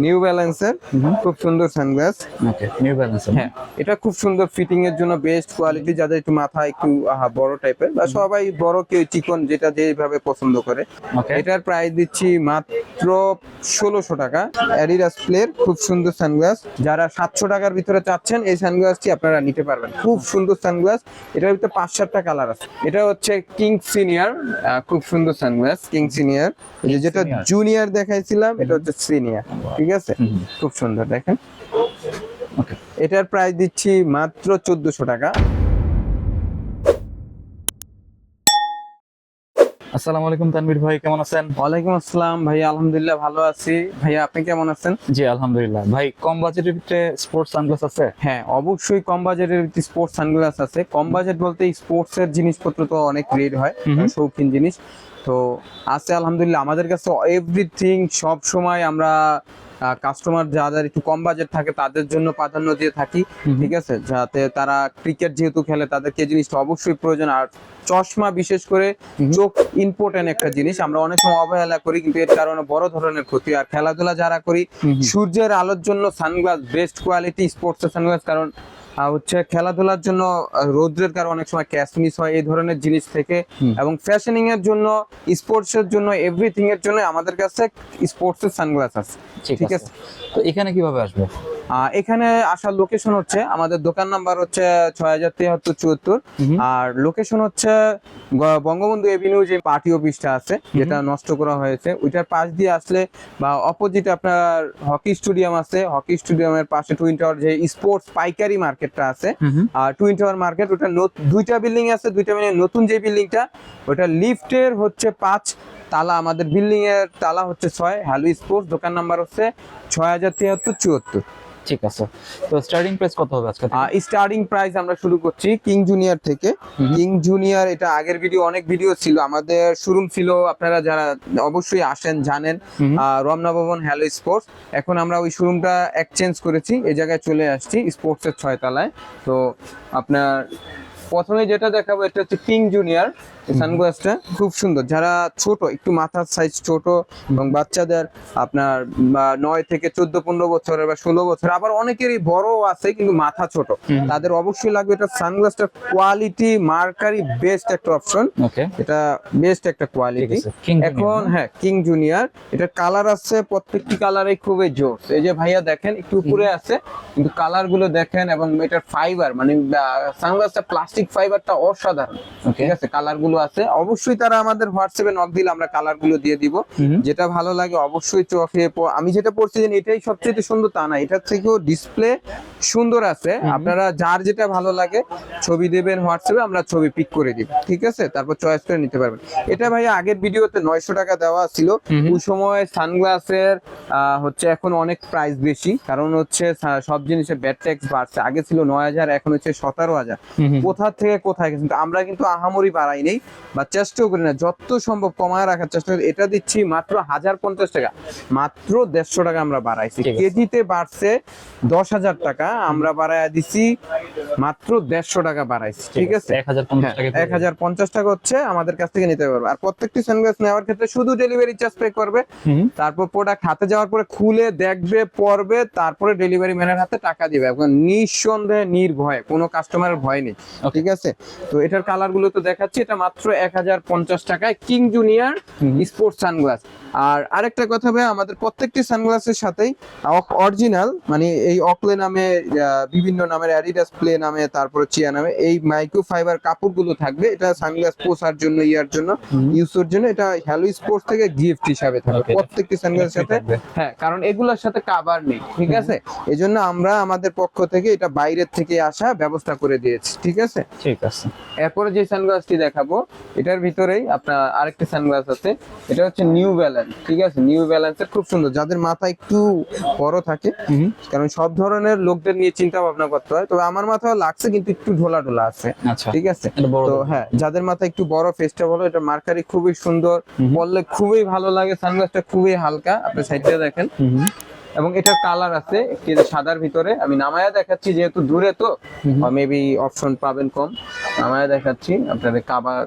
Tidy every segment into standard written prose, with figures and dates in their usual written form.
New ব্যালেন্সের খুব সুন্দর সানগ্লাস। ওকে, নিউ ব্যালেন্স। হ্যাঁ, এটা খুব সুন্দর ফিটিং এর জন্য বেস্ট কোয়ালিটি, যাদের একটু মাথা একটু বড় টাইপের বা সবাই বড় কেউ চিকন যেটা যেভাবে পছন্দ করে। ওকে, এটার প্রাইস দিচ্ছি মাত্র 1600 টাকা। অ্যাডিডাস প্লের খুব সুন্দর সানগ্লাস, যারা 700 টাকার ভিতরে চাচ্ছেন এই সানগ্লাসটি আপনারা নিতে পারবেন। খুব সুন্দর সানগ্লাস, এটার ভিতরে 5-7টা কালার আছে। এটা হচ্ছে কিং সিনিয়র, খুব সুন্দর সানগ্লাস কিং সিনিয়র। যেটা Senior। জুনিয়র দেখাইছিলাম এটা হচ্ছে সিনিয়র, ঠিক আছে? খুব সুন্দর, দেখেন। ওকে। এটার প্রাইস দিচ্ছি মাত্র 1400 টাকা। আসসালামু আলাইকুম তানভীর ভাই, কেমন আছেন? ওয়ালাইকুম আসসালাম ভাইয়া, আলহামদুলিল্লাহ ভালো আছি। ভাইয়া আপনি কেমন আছেন? জি আলহামদুলিল্লাহ। ভাই, কম বাজেটের ভিতরে স্পোর্টস সানগ্লাস আছে? হ্যাঁ, অবশ্যই কম বাজেটের স্পোর্টস সানগ্লাস আছে। কম বাজেট বলতে স্পোর্টস এর জিনিসপত্র তো অনেক রেট হয়, শৌখিন জিনিস তো আছে আলহামদুলিল্লাহ আমাদের কাছে এভরিথিং। সব সময় আমরা কাস্টমার যাদের একটু কম বাজেট থাকে তাদের জন্য প্রাধান্য দিয়ে থাকি, ঠিক আছে? যাতে তারা ক্রিকেট যেহেতু খেলে তাদেরকে এই জিনিসটা অবশ্যই প্রয়োজন। আর চশমা বিশেষ করে চোখ ইম্পর্টেন্ট একটা জিনিস, আমরা অনেক সময় অবহেলা করি কিন্তু এর কারণে বড় ধরনের ক্ষতি। আর খেলাধুলা যারা করি, সূর্যের আলোর জন্য sunglass best quality sports sunglass, কারণ হচ্ছে খেলাধুলার জন্য রৌদ্রের কারণে অনেক সময় ক্যাচ মিস হয় এই ধরনের জিনিস থেকে। এবং ফ্যাশনিং এর জন্য, স্পোর্টস এর জন্য, এভরিথিং এর জন্য আমাদের কাছে স্পোর্টস এর সানগ্লাস আছে, ঠিক আছে? তো এখানে কিভাবে আসবে? এখানে আসার লোকেশন হচ্ছে, আমাদের দোকান নাম্বার হচ্ছে 607374, আর লোকেশন হচ্ছে বঙ্গবন্ধু এভিনিউ যে পার্টি অফিসটা আছে যেটা নষ্ট করা হয়েছে ওইটার পাশ দিয়ে আসলে, বা অপোজিটে আপনার হকি স্টেডিয়াম আছে, হকি স্টেডিয়ামের পাশে টুইন টাওয়ার যে স্পোর্টস পাইকারি মার্কেটটা আছে, আর টুইন টাওয়ার মার্কেট, ওটা দুইটা বিল্ডিং আছে, দুইটা মানে নতুন যে বিল্ডিংটা ওটা লিফটের হচ্ছে 5 তালা, আমাদের বিল্ডিং এর তালা হচ্ছে 6। হ্যালো স্পোর্টস, দোকান নাম্বার হচ্ছে 607374। ঠিক আছে। তো স্টার্টিং প্রাইস কত হবে আজকে? স্টার্টিং প্রাইস আমরা শুরু করছি কিং জুনিয়র থেকে। কিং জুনিয়র এটা আগের অনেক ভিডিও ছিল, আমাদের শোরুম ছিল, আপনারা যারা অবশ্যই আসেন জানেন, রমনা ভবন হ্যালো স্পোর্টস। এখন আমরা ওই শোরুমটা এক্সচেঞ্জ করেছি, এই জায়গায় চলে আসছি স্পোর্টস এর 6 তলায়। তো আপনার প্রথমে যেটা দেখাবো এটা হচ্ছে কিং জুনিয়র সানগ্লাসটা, খুব সুন্দর। যারা ছোট, একটু মাথার সাইজ ছোট এবং বাচ্চাদের আপনার 9 থেকে 14-15 বছরের বা 16 বছর, আবার অনেকেরই বড় আছে কিন্তু মাথা ছোট, তাদের অবশ্যই লাগবে এটা। সানগ্লাসটা কোয়ালিটি মার্কারি বেস্ট একটা অপশন, এটা বেস্ট একটা কোয়ালিটি। এখন হ্যাঁ, কিং জুনিয়র এটা কালার আছে, প্রত্যেকটি কালারই খুবই জোর। এই যে ভাইয়া দেখেন একটু উপরে আছে কিন্তু কালার গুলো দেখেন, এবং এটার ফাইবার মানে সানগ্লাসটা প্লাস্টিক ফাইবারটা অসাধারণ, ঠিক আছে? কালার গুলো আছে, অবশ্যই তারা আমাদের হোয়াটসঅ্যাপে নক দিলে আমরা কালার গুলো দিয়ে দিব। যেটা ভালো লাগে অবশ্যই চোখে, আমি যেটা পড়ছি যে এটাই সবচেয়ে সুন্দর তা না, এটার থেকেও ডিসপ্লে সুন্দর আছে। আপনারা যার যেটা ভালো লাগে ছবি দেবেন হোয়াটসঅ্যাপে, আমরা ছবি পিক করে দিব, ঠিক আছে? তারপর চয়েস করে নিতে পারবেন। এটা ভাই আগের ভিডিওতে 900 টাকা দেওয়া ছিল, ওই সময় সানগ্লাসের হচ্ছে এখন অনেক প্রাইস বেশি, কারণ হচ্ছে সব জিনিসের ব্যাট ট্যাক্স বাড়ছে। আগে ছিল 9000, এখন হচ্ছে 17000। কোথা থেকে কোথায় গেছে, কিন্তু আমরা কিন্তু আহামরি বাড়াই নেই বা চেষ্টাও করি না, যত সম্ভব কমায় রাখার চেষ্টা করি। এটা দিচ্ছি মাত্র 1050 টাকা, মাত্র 150 টাকা আমরা বাড়াইছি। কেজিতে বাড়ছে 10,000 টাকা, আমরা বাড়ায় দিছি মাত্র 150 টাকা বাড়াইছি, ঠিক আছে? 1050 টাকা হচ্ছে আমাদের কাছ থেকে নিতে পারবে। আর প্রত্যেকটি সানগ্লাস নেওয়ার ক্ষেত্রে শুধু ডেলিভারি চার্জ পে করবে, তারপর প্রোডাক্ট হাতে যাওয়ার পরে খুলে দেখবে, পরবে, তারপরে ডেলিভারি ম্যানের হাতে টাকা দিবে। এখন নিঃসন্দেহে নির্ভয়ে, কোনো কাস্টমারের ভয় নেই, ঠিক আছে? তো এটার কালার গুলো তো দেখাচ্ছি, এটা মাত্র 1050 টাকায় কিং জুনিয়র স্পোর্টস সানগ্লাস। আর আরেকটা কথা ভাই, আমাদের প্রত্যেকটি সানগ্লাসের সাথেই অরিজিনাল মানে এই অকলে নামে, বিভিন্ন নামের, অ্যাডিডাস প্লে নামে, তারপরে চিয়া নামে এই মাইক্রো ফাইবার কাপড়গুলো থাকবে। এটা সানগ্লাস পোষার জন্য, ইয়ার জন্য, ইউজের জন্য। এটা হ্যালো স্পোর্টস থেকে গিফট হিসাবে থাকবে প্রত্যেকটি সানগ্লাসের সাথে। হ্যাঁ, কারণ এগুলোর সাথে কভার নেই, ঠিক আছে? এজন্য আমরা আমাদের পক্ষ থেকে এটা বাইরের থেকে আসা ব্যবস্থা করে দিয়েছি, ঠিক আছে? ঠিক আছে। এরপরে যে সানগ্লাসটি দেখাবো এটার ভিতরেই আপনার আরেকটি সানগ্লাস আছে, এটা হচ্ছে নিউ ব্যালেন্স, ঠিক আছে? নিউ ব্যালেন্সের খুব সুন্দর, যাদের মাথা একটু বড় থাকে, কারণ সব ধরনের লোকদের নিয়ে চিন্তা ভাবনা করতে হয়। তবে আমার মাথা লাগছে কিন্তু একটু ঢোলা ঢোলা আছে, ঠিক আছে? তো হ্যাঁ, যাদের মাথা একটু বড়, ফেসটা বলো, এটা মার্কারি খুবই সুন্দর, পরলে খুবই ভালো লাগে। সানগ্লাসটা খুবই হালকা, আপনি সাইডটা দেখেন, এবং এটার কালার আছে একটি যে সাদার ভিতরে, আমি নামায়া দেখাচ্ছি যেহেতু দূরে তো মেবি অপশন পাবেন কম, নামায়া দেখাচ্ছি আপনাদের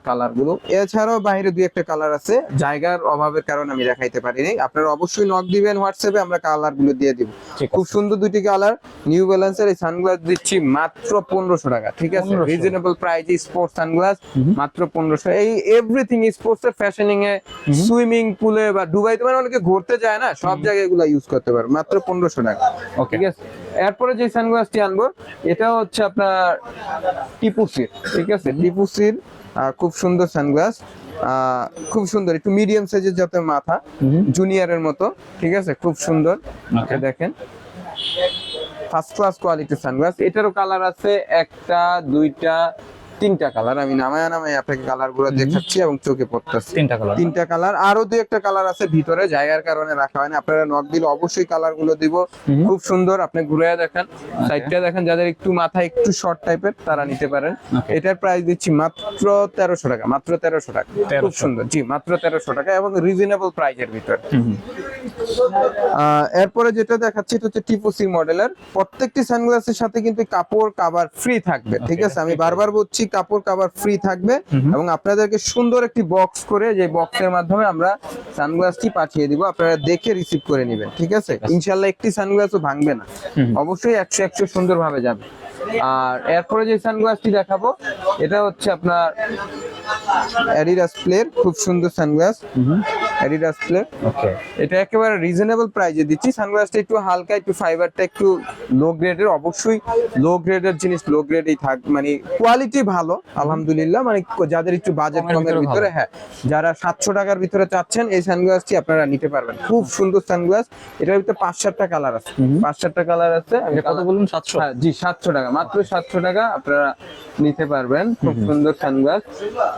কালার গুলো। এছাড়াও বাইরে দুই একটা কালার আছে, জায়গার অভাবের কারণে আমি দেখাইতে পারিনি। আপনারা অবশ্যই নক দিবেন হোয়াটসঅ্যাপে, আমরা কালার গুলো দিয়ে দিব। ঠিক খুব সুন্দর দুইটি কালার। নিউ ব্যালেন্সের এই সানগ্লাস দিচ্ছি মাত্র 1500 টাকা, ঠিক আছে? 1500 রিজনেবল প্রাইস স্পোর্টস সানগ্লাস মাত্র 1500। এই এভরিথিং স্পোর্টস এর, ফ্যাশনিং এ, সুইমিং পুলে বা দুবাইতে মানে অনেকে ঘুরতে যায় না, সব জায়গায় এগুলা ইউজ করতে পারবে মাত্র 1500 টাকা। ওকে, ঠিক আছে। এরপরে যে সানগ্লাসটি আনবো এটা হচ্ছে আপনার টিপুসির, ঠিক আছে? টিপুসির খুব সুন্দর সানগ্লাস, খুব সুন্দর, একটু মিডিয়াম সাইজের যাতে মাথা, জুনিয়রের মতো, ঠিক আছে? খুব সুন্দর। Okay. দেখেন ফার্স্ট ক্লাস কোয়ালিটির সানগ্লাস। এটারও কালার আছে একটা, দুইটা, তিনটা কালার। আমি নামায় আপনাকে কালার গুলো দেখাচ্ছি এবং চোখে পড়তেছে। তিনটা কালার, আরো দুই একটা কালার আছে ভিতরে, জায়গার কারণে রাখা হয় না। আপনারা নক দিলে অবশ্যই কালার গুলো দিব। খুব সুন্দর, আপনি ঘুরে দেখেন, সাইডটা দেখেন, যাদের একটু মাথা একটু শর্ট টাইপের তারা নিতে পারেন। এটার প্রাইস দিচ্ছি মাত্র 1300 টাকা, মাত্র 1300 টাকা। খুব সুন্দর, জি মাত্র 1300 টাকা এবং রিজনেবল প্রাইসের ভিতর। এরপরে যেটা দেখাচ্ছি এটা হচ্ছে টিপুসি মডেলের। প্রত্যেকটি সানগ্লাসের সাথে কিন্তু কাপড় কভার ফ্রি থাকবে, ঠিক আছে? আমি বারবার বলছি কাপড় কভার ফ্রি থাকবে এবং আপনাদেরকে সুন্দর একটি বক্স করে, যে বক্সের মাধ্যমে আমরা সানগ্লাসটি পাঠিয়ে দিব, আপনারা দেখে রিসিভ করে নেবেন, ঠিক আছে? ইনশাআল্লাহ একটি সানগ্লাসও ভাঙবে না, অবশ্যই 100 সুন্দর ভাবে যাবে। আর এরপরে যে সানগ্লাসটি দেখাবো এটা হচ্ছে আপনার অ্যাডিডাস প্লের, খুব সুন্দর সানগ্লাস, অ্যাডিডাস প্লে। ওকে, এটা একেবারে রিজনেবল প্রাইসে দিচ্ছি। সানগ্লাসটা একটু হালকা, একটু ফাইবারটা একটু লো গ্রেডের, অবশ্যই লো গ্রেডের জিনিস লো গ্রেডেই থাক, মানে কোয়ালিটি ভালো আলহামদুলিল্লাহ। মানে যাদের একটু বাজেট কমের ভিতরে, হ্যাঁ, যারা 700 টাকার ভিতরে চাচ্ছেন এই সানগ্লাসটি আপনারা নিতে পারবেন। খুব সুন্দর সানগ্লাস, এটার ভিতরে 5-7টা কালার আছে, 5-7টা কালার আছে। আমি কত বলুন? 700? হ্যাঁ জি, 700 টাকা, মাত্র 700 টাকা আপনারা নিতে পারবেন। খুব সুন্দর সানগ্লাস।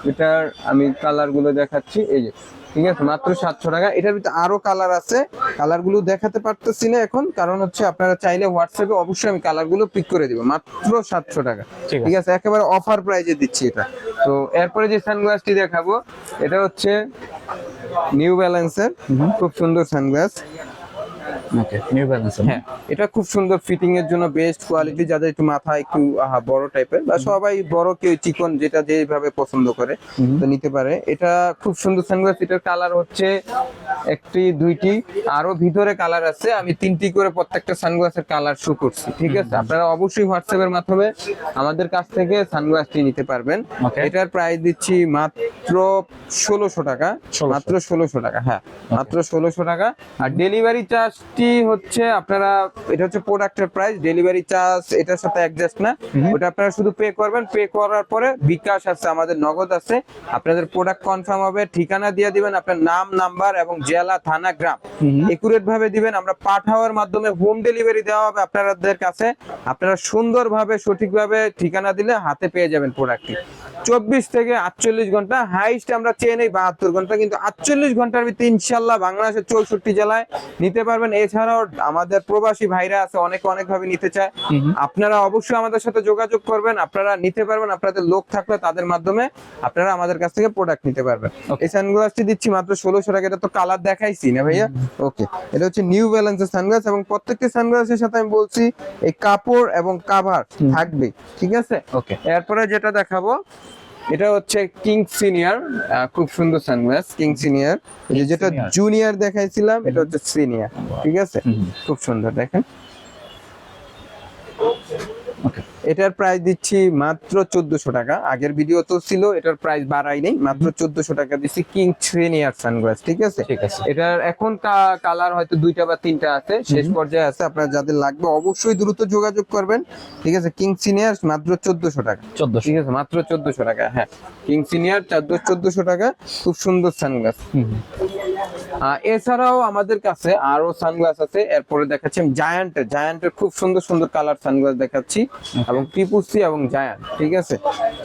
এটার আমি কালার গুলো দেখাচ্ছি, এই যে, ঠিক আছে? মাত্র 700 টাকা। এটার ভিতরে আরো কালার আছে, কালার গুলো দেখাতে পারতেছি না এখন, কারণ হচ্ছে আপনারা চাইলে হোয়াটসঅ্যাপে অবশ্যই আমি কালার গুলো পিক করে দিব। মাত্র 700 টাকা, ঠিক আছে? একেবারে অফার প্রাইজে দিচ্ছি এটা। তো এরপরে যে সানগ্লাসটি দেখাবো এটা হচ্ছে নিউ ব্যালেন্সের, খুব সুন্দর সানগ্লাস। ওকে, নিউ ব্যালেন্স। হ্যাঁ, এটা খুব সুন্দর, ফিটিং এর জন্য বেস্ট কোয়ালিটি। যাদের একটু মাথা একটু বড় টাইপের, বা সবাই বড়, কেউ চিকন, যেটা যেভাবে পছন্দ করে তো নিতে পারে। এটা খুব সুন্দর সানগ্লাস। এটার কালার হচ্ছে একটি, দুইটি, আরো ভিতরে কালার আছে। আমি 3টি করে প্রত্যেকটা সানগ্লাসের কালার শো করছি, ঠিক আছে? আপনারা অবশ্যই হোয়াটসঅ্যাপের মাধ্যমে আমাদের কাছ থেকে সানগ্লাসটি নিতে পারবেন। এটার প্রাইস দিচ্ছি মাত্র 1600 টাকা, মাত্র 1600 টাকা। হ্যাঁ, মাত্র 1600 টাকা। আর ডেলিভারি চার্জটি হচ্ছে আপনারা, এটা হচ্ছে প্রোডাক্টের প্রাইস, ডেলিভারি চার্জ এটার সাথে অ্যাডজাস্ট না, ওটা আপনারা শুধু পে করবেন। পে করার পরে বিকাশ আছে, আমাদের নগদ আছে। আপনাদের প্রোডাক্ট কনফার্ম হবে, ঠিকানা দিয়ে দিবেন, আপনার নাম, নাম্বার এবং জেলা, থানা, গ্রাম একুরেট ভাবে দিবেন। আমরা পাঠাওয়ার মাধ্যমে হোম ডেলিভারি দেওয়া হবে আপনাদের কাছে। আপনারা সুন্দরভাবে সঠিকভাবে ঠিকানা দিলে হাতে পেয়ে যাবেন প্রোডাক্টটি। 24 থেকে 48 ঘন্টা, হাইস্ট আমরা চেয়ে নেই 72 ঘন্টা, কিন্তু 48 ঘন্টার ভিতরে ইনশাল্লাহ বাংলাদেশের 64 জেলায় নিতে পারবেন। এছাড়াও আমাদের প্রবাসী ভাইরা আছে, অনেক ভাবে নিতে চায়। আপনারা অবশ্যই আমাদের সাথে যোগাযোগ করবেন, আপনারা নিতে পারবেন। আপনাদের লোক থাকলে তাদের মাধ্যমে আপনারা আমাদের কাছ থেকে প্রোডাক্ট নিতে পারবেন। এই সানগ্লাসটি দিচ্ছি মাত্র 1600 টাকা। এটা তো কালার দেখাইছি না ভাইয়া? ওকে, এটা হচ্ছে নিউ ব্যালেন্সের সানগ্লাস এবং প্রত্যেকটি সানগ্লাসের সাথে আমি বলছি এই কাপড় এবং কভার থাকবে, ঠিক আছে? ওকে, এরপরে যেটা দেখাবো এটা হচ্ছে কিং সিনিয়র, খুব সুন্দর সানগ্লাস, কিং সিনিয়র। যেটা জুনিয়র দেখাইছিলাম এটা হচ্ছে সিনিয়র, ঠিক আছে? খুব সুন্দর, দেখেন। এটার প্রাইস দিচ্ছি মাত্র 1400 টাকা। আগের ভিডিও তো ছিল, এটার প্রাইস বাড়াই নেই, মাত্র 1400 টাকা দিচ্ছি। কিং সিনিয়র সানগ্লাস, ঠিক আছে? এটার এখন কালার হয়তো 2টা বা 3টা আছে, শেষ পর্যায়ে আছে। আপনার যাদের লাগবে অবশ্যই দ্রুত যোগাযোগ করবেন, ঠিক আছে? কিং সিনিয়র মাত্র 1400 টাকা, 1400, ঠিক আছে? মাত্র 1400 টাকা। হ্যাঁ, কিং সিনিয়র 1400 টাকা, খুব সুন্দর সানগ্লাস। এছাড়াও আমাদের কাছে আরো সানগ্লাস আছে। এরপরে দেখাচ্ছি জায়ান্টের খুব সুন্দর কালার সানগ্লাস দেখাচ্ছি, এবং টিপুসি এবং জায়ান্ট, ঠিক আছে?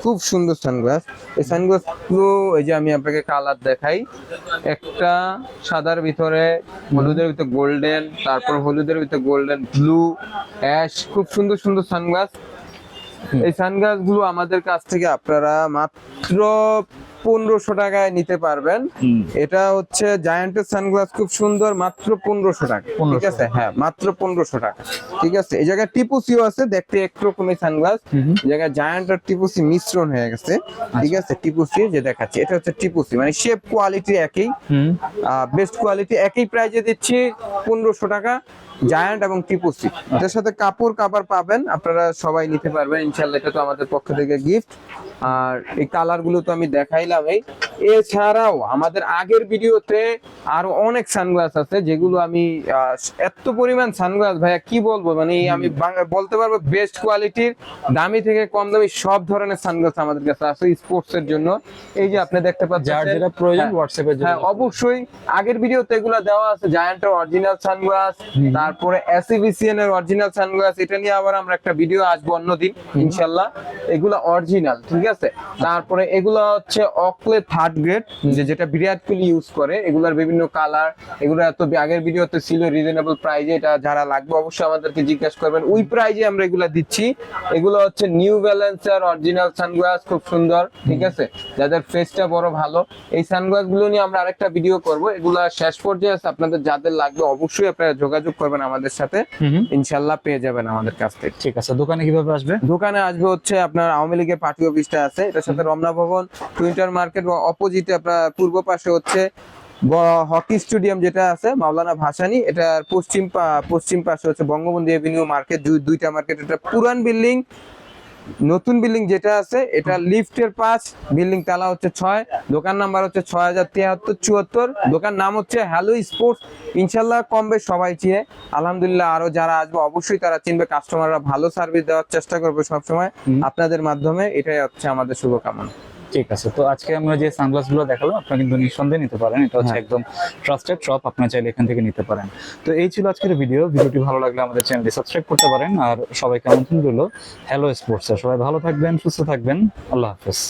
খুব সুন্দর সানগ্লাস। এই সানগ্লাস গুলো, এই যে আমি আপনাকে কালার দেখাই, একটা সাদার ভিতরে, হলুদের ভিতরে গোল্ডেন, তারপর হলুদের ভিতরে গোল্ডেন, ব্লু, অ্যাশ, খুব সুন্দর সানগ্লাস। এই সানগ্লাস গুলো আমাদের কাছ থেকে আপনারা মাত্র 1500 টাকায় নিতে পারবেন। এটা হচ্ছে জায়ান্টের সানগ্লাস, খুব সুন্দর, মাত্র 1500 টাকা। ঠিক আছে, হ্যাঁ মাত্র 1500 টাকা। ঠিক আছে, এই জায়গায় টিপুসিও আছে, দেখতে একরকমই সানগ্লাস, এই জায়গায় জায়ান্ট আর টিপুসি মিশ্রণ হয়ে গেছে। ঠিক আছে, টিপুসি যে দেখাচ্ছি এটা হচ্ছে টিপুসি, মানে শেপ কোয়ালিটি একই, বেস্ট কোয়ালিটি, একই প্রাইজে দিচ্ছি 1500 টাকা জায়ান্ট এবং টিপুসি। এটার সাথে কাপড় কাভার পাবেন, আপনারা সবাই নিতে পারবেন ইনশাআল্লাহ, এটা তো আমাদের পক্ষ থেকে গিফট। আর এই কালার গুলো তো আমি দেখাইলাম। এছাড়াও আমাদের আগের ভিডিওতে আরো অনেক সানগ্লাস আছে, যেগুলো আমি এত পরিমাণ সানগ্লাস ভাইয়া কি বলবো, মানে আমি বলতে পারবো বেস্ট কোয়ালিটির, দামি থেকে কম দামি সব ধরনের সানগ্লাস আমাদের কাছে আছে স্পোর্টস এর জন্য। এই যে আপনি দেখতে পাচ্ছেন, যার যেটা প্রয়োজন হোয়াটসঅ্যাপে, হ্যাঁ অবশ্যই আগের ভিডিওতে এগুলো দেওয়া আছে, জায়ান্টের অরিজিনাল সানগ্লাস, তারপরে এসিভিসিএন এর অরিজিনাল সানগ্লাস, এটা নিয়ে আবার আমরা একটা ভিডিও আসবো অন্যদিন ইনশাআল্লাহ। এগুলা অরিজিনাল, ঠিক আছে। তারপরে এগুলা হচ্ছে অকলে থার্ড গ্রেড, যেটা বিরাট কোহলি ইউজ করে, এগুলার বিভিন্ন কালার, এগুলো এত আগের ভিডিওতে ছিল রিজনেবল প্রাইজে, এটা যারা লাগবে অবশ্যই আমাদেরকে জিজ্ঞাসা করবেন, ওই প্রাইজে আমরা এগুলা দিচ্ছি। এগুলো হচ্ছে নিউ ব্যালেন্সের অরিজিনাল সানগ্লাস, খুব সুন্দর, ঠিক আছে, যাদের ফেসটা বড় ভালো। এই সানগ্লাস গুলো নিয়ে আমরা আরেকটা ভিডিও করব, এগুলা শেষ পর্যায়ে আছে, আপনাদের যাদের লাগবে অবশ্যই আপনারা যোগাযোগ করবেন আমাদের সাথে, ইনশাআল্লাহ পেয়ে যাবেন আমাদের কাছ থেকে। ঠিক আছে, দোকানে কিভাবে আসবে? দোকানে আসবে হচ্ছে আপনার আওয়ামী লীগের পার্টি অফিসটা আছে, এটার সাথে রমনা ভবন, টুইটার মার্কেট অপোজিটে আপনার পূর্ব পাশে হচ্ছে হকি স্টেডিয়াম যেটা আছে মাওলানা ভাসানী, এটার পশ্চিম পাশে হচ্ছে বঙ্গবন্ধু এভিনিউ মার্কেট, দুইটা মার্কেট। এটা পুরান বিল্ডিং, নতুন বিল্ডিং যেটা আছে এটা লিফটের 5, বিল্ডিং তালা হচ্ছে 6, দোকান নাম্বার হচ্ছে 607374, দোকান নাম হচ্ছে হ্যালো স্পোর্টস। ইনশাল্লাহ কম বেশ সবাই চিনে, আলহামদুলিল্লাহ আরো যারা আসবে অবশ্যই তারা চিনবে, কাস্টমাররা ভালো সার্ভিস দেওয়ার চেষ্টা করবে সবসময় আপনাদের মাধ্যমে, এটাই হচ্ছে আমাদের শুভকামনা। ঠিক আছে, তো আজকে আমরা যে সানগ্লাস গুলো দেখালাম আপনারা কিন্তু নিঃসন্দেহে নিতে পারেন, এটা হচ্ছে একদম ট্রাস্টেড শপ, আপনারা চাইলে এখান থেকে নিতে পারেন। তো এই ছিল আজকের ভিডিওটি ভালো লাগলে আমাদের চ্যানেলটি সাবস্ক্রাইব করতে পারেন, আর সবাইকে আমন্ত্রণ রইল হ্যালো স্পোর্টস। সবাই ভালো থাকবেন, সুস্থ থাকবেন, আল্লাহ হাফেজ।